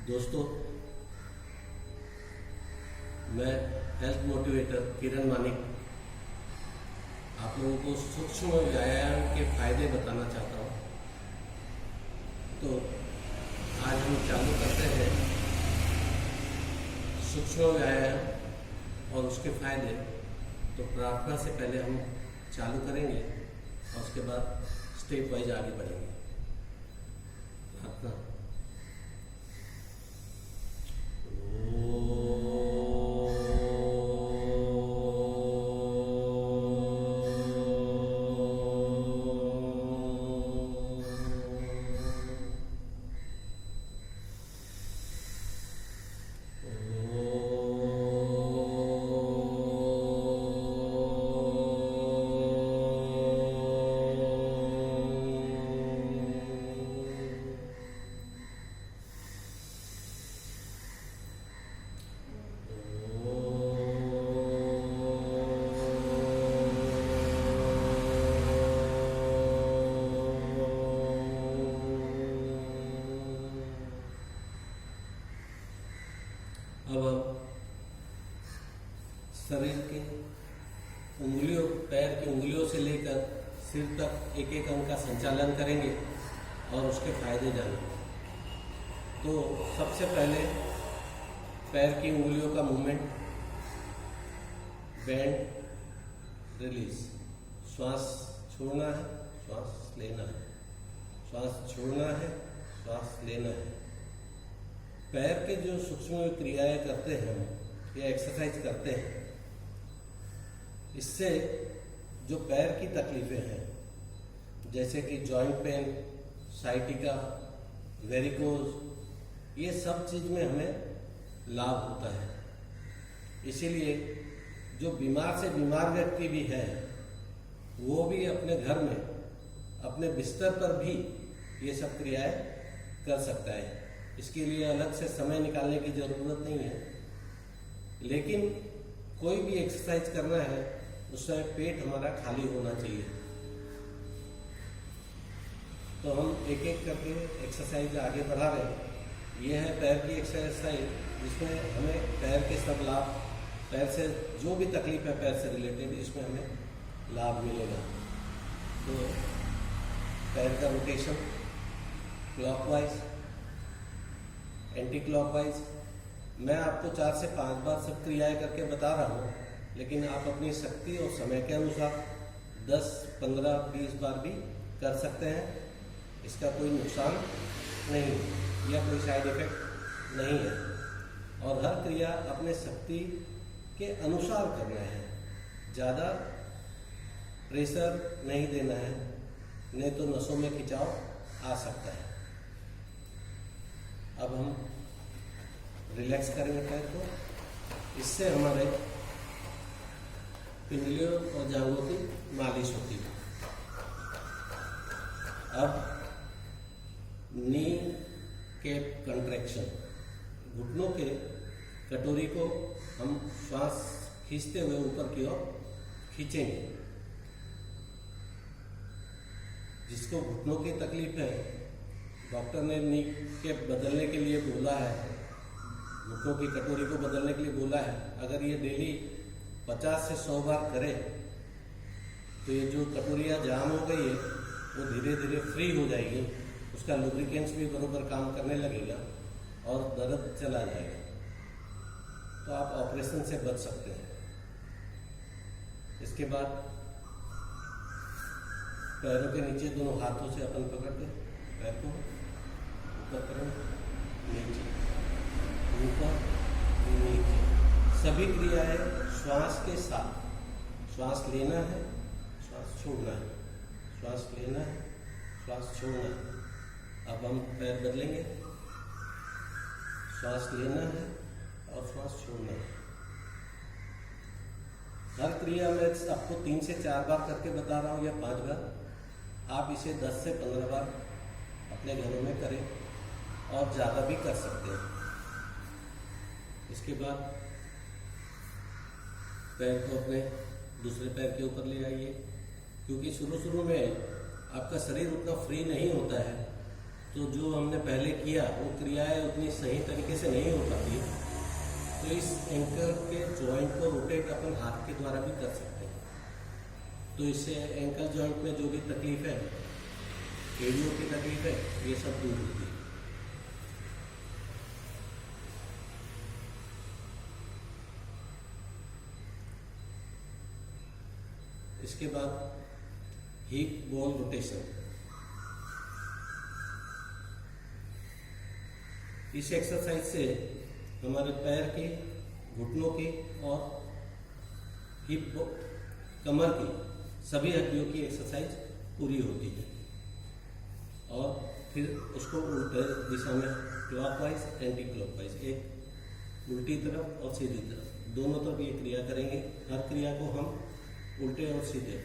दोस्तों, मैं health motivator किरण मानिक आप लोगों को सूक्ष्म व्यायाम के फायदे बताना चाहता हूँ। तो आज हम चालू करते हैं सूक्ष्म व्यायाम और उसके फायदे। तो प्रार्थना से पहले हम चालू करेंगे और उसके बाद स्टेप वाइज आगे बढ़ेंगे। प्रार्थना। अब हम शरीर के उंगलियों, पैर की उंगलियों से लेकर सिर तक एक एक अंग का संचालन करेंगे और उसके फायदे जानेंगे। तो सबसे पहले पैर की उंगलियों का मूवमेंट, बेंड, रिलीज। श्वास छोड़ना है, श्वास लेना है, श्वास छोड़ना है, श्वास लेना है। पैर के जो सूक्ष्म क्रियाएं करते हैं या एक्सरसाइज करते हैं, इससे जो पैर की तकलीफें हैं जैसे कि जॉइंट पेन, साइटिका, वेरिकोज, ये सब चीज में हमें लाभ होता है। इसीलिए जो बीमार से बीमार व्यक्ति भी है वो भी अपने घर में अपने बिस्तर पर भी ये सब क्रियाएं कर सकता है। इसके लिए अलग से समय निकालने की जरूरत नहीं है। लेकिन कोई भी एक्सरसाइज करना है उस समय पेट हमारा खाली होना चाहिए। तो हम एक एक करके एक्सरसाइज आगे बढ़ा रहे हैं। ये है पैर की एक्सरसाइज जिसमें हमें पैर के सब लाभ, पैर से जो भी तकलीफ है पैर से रिलेटेड, इसमें हमें लाभ मिलेगा। तो पैर का रोटेशन क्लॉकवाइज, एंटी क्लॉकवाइज। मैं आपको 4 से 5 बार सब क्रियाएं करके बता रहा हूँ, लेकिन आप अपनी शक्ति और समय के अनुसार 10, 15, 20 बार भी कर सकते हैं। इसका कोई नुकसान नहीं या कोई साइड इफेक्ट नहीं है। और हर क्रिया अपने शक्ति के अनुसार करना है। ज़्यादा प्रेशर नहीं देना है, नहीं तो नसों में खिंचाव आ सकता है। अब हम रिलैक्स करेंगे पैर को। इससे हमारे पिंडलियों और जांघों की मालिश होती है। अब नी के कंट्रैक्शन, घुटनों के कटोरी को हम श्वास खींचते हुए ऊपर की ओर खींचेंगे। जिसको घुटनों की तकलीफ है, डॉक्टर ने नी के बदलने के लिए बोला है, घुटनों की कटोरी को बदलने के लिए बोला है। अगर ये डेली 50 से 100 बार करे तो ये जो कटोरियाँ जाम हो गई है वो धीरे धीरे फ्री हो जाएगी, उसका लुब्रिकेंट्स भी बराबर काम करने लगेगा और दर्द चला जाएगा। तो आप ऑपरेशन से बच सकते हैं। इसके बाद पैरों के नीचे दोनों हाथों से अपन पकड़ के पैर को ऊपर करें, नीचे, ऊपर, नीचे। सभी क्रियाएं श्वास के साथ। श्वास लेना है, श्वास छोड़ना है, श्वास लेना है, श्वास छोड़ना है। अब हम पैर बदलेंगे। श्वास लेना है और श्वास छोड़ना है। हर क्रिया में आपको 3 से 4 बार करके बता रहा हूँ या 5 बार। आप इसे 10 से 15 बार अपने घरों में करें और ज़्यादा भी कर सकते हैं। इसके बाद पैर को अपने दूसरे पैर के ऊपर ले आइए, क्योंकि शुरू में आपका शरीर उतना फ्री नहीं होता है तो जो हमने पहले किया वो क्रियाएं उतनी सही तरीके से नहीं हो पाती, तो इस एंकल के जॉइंट को रोटेट अपन हाथ के द्वारा भी कर सकते हैं। तो इससे एंकल जॉइंट में जो भी तकलीफ है, एडियो की तकलीफ है, ये सब दूर होती है। इसके बाद हिप बॉल रोटेशन। इस एक्सरसाइज से हमारे पैर के, घुटनों की और हिप, कमर की सभी हड्डियों की एक्सरसाइज पूरी होती है। और फिर उसको उल्टे दिशा में क्लॉकवाइज, एंटी क्लॉकवाइज, एक उल्टी तरफ और सीधी तरफ, दोनों तरफ ये क्रिया करेंगे। हर क्रिया को हम उल्टे और सीधे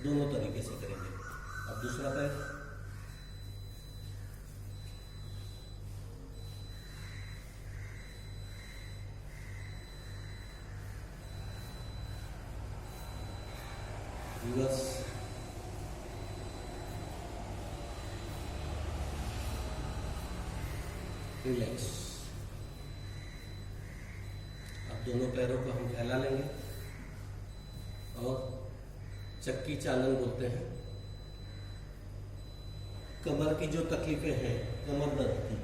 दोनों तरीके से करेंगे। अब दूसरा पैर, रिवर्स, रिलैक्स। अब दोनों पैरों को हम फैला लेंगे और चक्की चालन बोलते हैं। कमर की जो तकलीफें हैं, कमर दर्द की,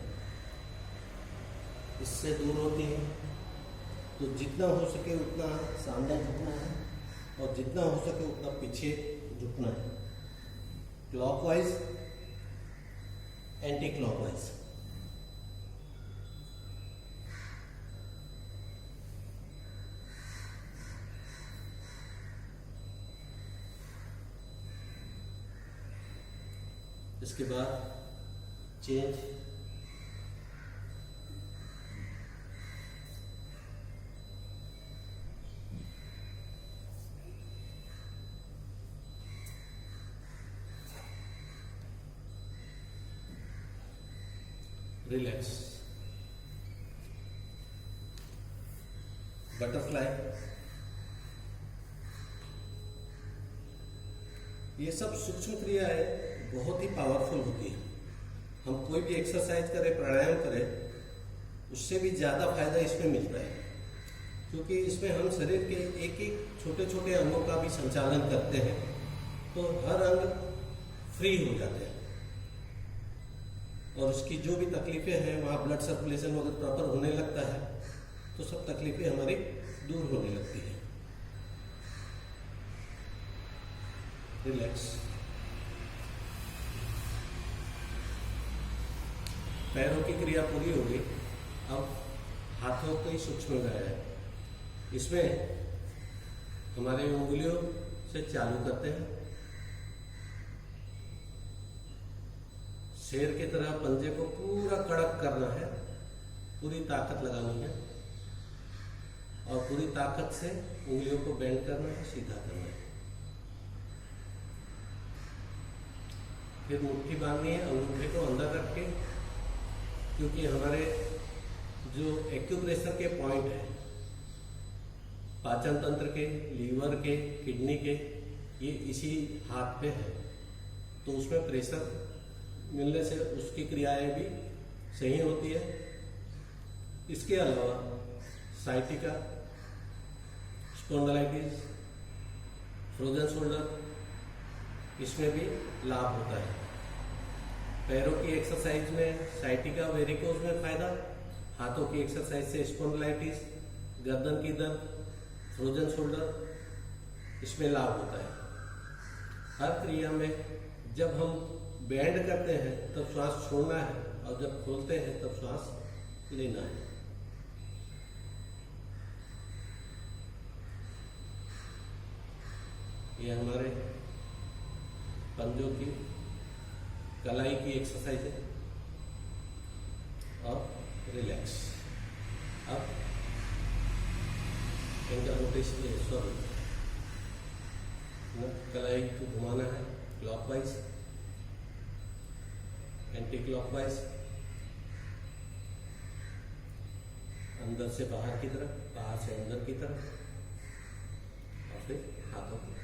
इससे दूर होती है। तो जितना हो सके उतना सामने झुकना है और जितना हो सके उतना पीछे झुकना है। Clockwise, anti clockwise. इसके बाद चेंज, रिलैक्स, बटरफ्लाई। ये सब सूक्ष्म क्रियाएं बहुत ही पावरफुल होती है। हम कोई भी एक्सरसाइज करें, प्राणायाम करें, उससे भी ज़्यादा फायदा इसमें मिलता है, क्योंकि इसमें हम शरीर के एक एक छोटे छोटे अंगों का भी संचालन करते हैं। तो हर अंग फ्री हो जाते हैं और उसकी जो भी तकलीफें हैं, वहाँ ब्लड सर्कुलेशन अगर प्रॉपर होने लगता है तो सब तकलीफें हमारी दूर होने लगती है। रिलैक्स। पैरों की क्रिया पूरी हो गई। अब हाथों की सूक्ष्म क्रिया है। इसमें हमारे उंगलियों से चालू करते हैं। शेर की तरह पंजे को पूरा कड़क करना है, पूरी ताकत लगानी है और पूरी ताकत से उंगलियों को बेंड करना है, सीधा करना है। फिर मुट्ठी बांधनी है, अंगूठे को अंदर रख के, क्योंकि हमारे जो एक्यूप्रेशर के पॉइंट है, पाचन तंत्र के, लीवर के, किडनी के, ये इसी हाथ पे है। तो उसमें प्रेशर मिलने से उसकी क्रियाएं भी सही होती है। इसके अलावा साइटिका, स्पॉन्डिलाइटिस, फ्रोजन शोल्डर, इसमें भी लाभ होता है। पैरों की एक्सरसाइज में साइटिका, वेरिकोज में फायदा, हाथों की एक्सरसाइज से स्पॉन्डिलाइटिस, गर्दन की दर्द, फ्रोजन शोल्डर, इसमें लाभ होता है। हर क्रिया में जब हम बेंड करते हैं तब श्वास छोड़ना है और जब खोलते हैं तब श्वास लेना है। ये हमारे पंजों की कलाई की एक्सरसाइज है। और रिलैक्स। अब एंकल रोटेशन, सॉरी, कलाई को घुमाना है क्लॉकवाइज, एंटी क्लॉकवाइज, अंदर से बाहर की तरफ, बाहर से अंदर की तरफ, और फिर हाथों को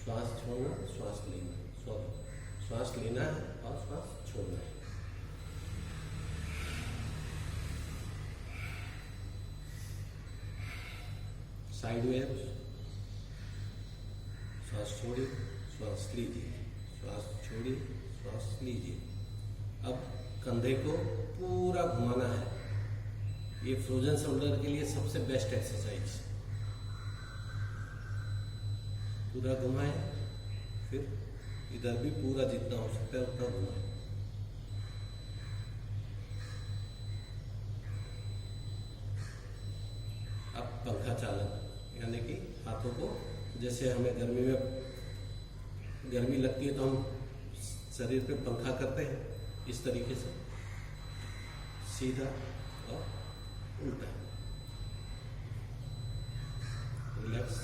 श्वास छोड़ना, श्वास लेना, सॉरी, श्वास लेना है और श्वास छोड़ना है। साइड वेव, श्वास छोड़िए, श्वास लीजिए, श्वास छोड़िए, श्वास लीजिए। अब कंधे को पूरा घुमाना है। ये फ्रोजन शोल्डर के लिए सबसे बेस्ट एक्सरसाइज। पूरा घुमाएं, फिर इधर भी पूरा जितना हो सकता है उतना घुमाएं। अब पंखा चालन, यानी कि हाथों को, जैसे हमें गर्मी लगती है तो हम शरीर पे पंखा करते हैं, इस तरीके से सीधा और उल्टा। रिलैक्स।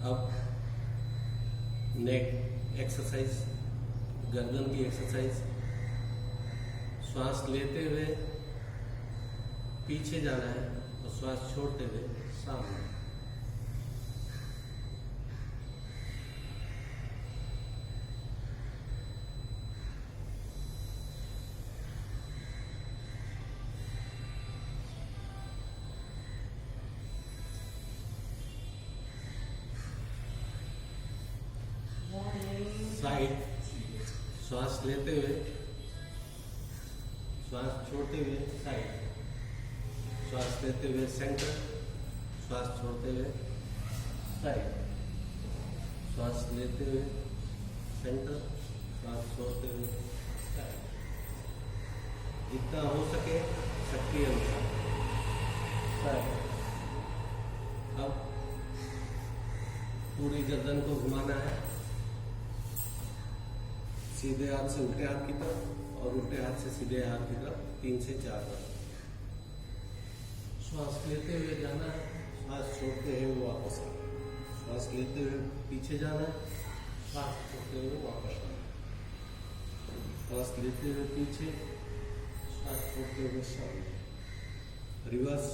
अब नेक एक्सरसाइज, गर्दन की एक्सरसाइज। श्वास लेते हुए पीछे जाना है और श्वास छोड़ते हुए सामने। साइड, श्वास लेते हुए, श्वास छोड़ते हुए साइड, श्वास लेते हुए सेंटर, श्वास छोड़ते हुए साइड, श्वास लेते हुए सेंटर, श्वास छोड़ते हुए साइड। जितना हो सके शक्ति अनुसार साइड। अब पूरी गर्दन को घुमाना है, सीधे हाथ से उल्टे हाथ की तरफ और उल्टे हाथ से सीधे हाथ की तरफ 3 से 4 बार। श्वास लेते हुए जाना है, श्वास छोड़ते हुए वापस आना। श्वास लेते हुए पीछे जाना है, श्वास छोड़ते हुए वापस आना। श्वास लेते हुए पीछे, श्वास छोड़ते हुए सामने। रिवर्स,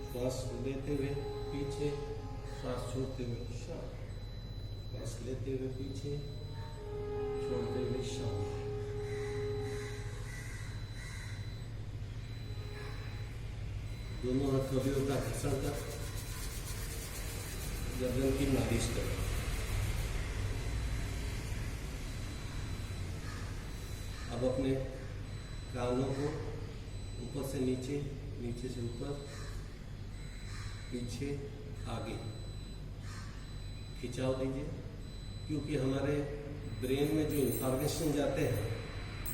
श्वास लेते हुए पीछे, श्वास छोड़ते हुए सामने। श्वास लेते हुए पीछे, छोड़ते हुए सामने। दोनों हथेलियों का घर्षण कर गर्दन की मालिश करें। अब अपने कानों को ऊपर से नीचे, नीचे से ऊपर, पीछे, आगे खिंचाव दीजिए, क्योंकि हमारे ब्रेन में जो इंफॉर्मेशन जाते हैं,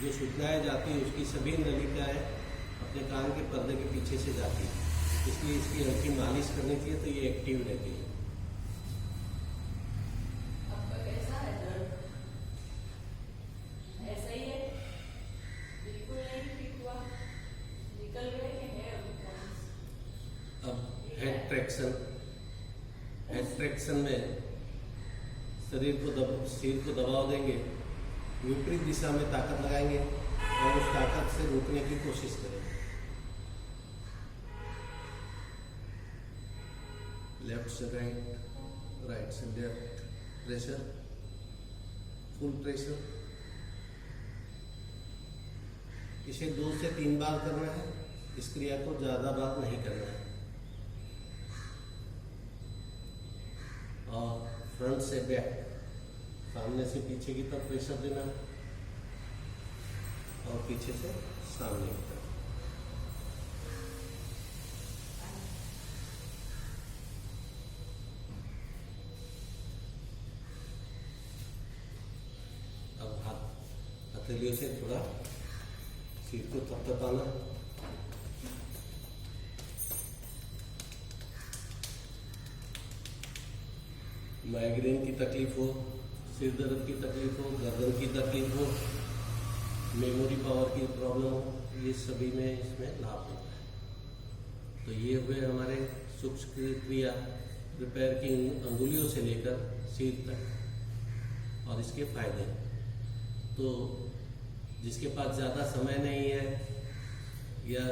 जो सूचनाएं जाती हैं, उसकी सभी नलिकाएं अपने कान के पर्दे के पीछे से जाती है। इसलिए इसकी हल्की मालिश करनी चाहिए तो ये एक्टिव रहती है। आपका कैसा है दर्द? ऐसा ही है? बिल्कुल नहीं ठीक हुआ? निकल गए कि है अभी? अब हेड ट्रैक्शन। हेड ट्रैक्शन में सिर को दबाव देंगे, विपरीत दिशा में ताकत लगाएंगे और उस ताकत से रोकने की कोशिश करेंगे। लेफ्ट से राइट, राइट से लेफ्ट, प्रेशर, फुल प्रेशर। इसे 2 से 3 बार करना है। इस क्रिया को ज्यादा बार नहीं करना है। और फ्रंट से बैक, सामने से पीछे की तरफ प्रेशर देना है और पीछे से सामने की तरफ। अब हथेलियों से थोड़ा सिर को थपथपाना। माइग्रेन की तकलीफ हो, सिर दर्द की तकलीफ हो, गर्दन की तकलीफ हो, मेमोरी पावर की प्रॉब्लम हो, ये सभी में इसमें लाभ होता है। तो ये हुए हमारे सूक्ष्म क्रिया, पैर की अंगुलियों से लेकर सिर तक और इसके फायदे। तो जिसके पास ज़्यादा समय नहीं है या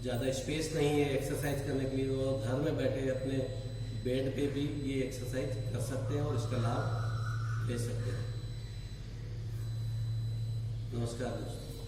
ज़्यादा स्पेस नहीं है एक्सरसाइज करने के लिए, वो घर में बैठे अपने बेड पे भी ये एक्सरसाइज कर सकते हैं और इसका लाभ भेज सकते हैं। नमस्कार दोस्तों।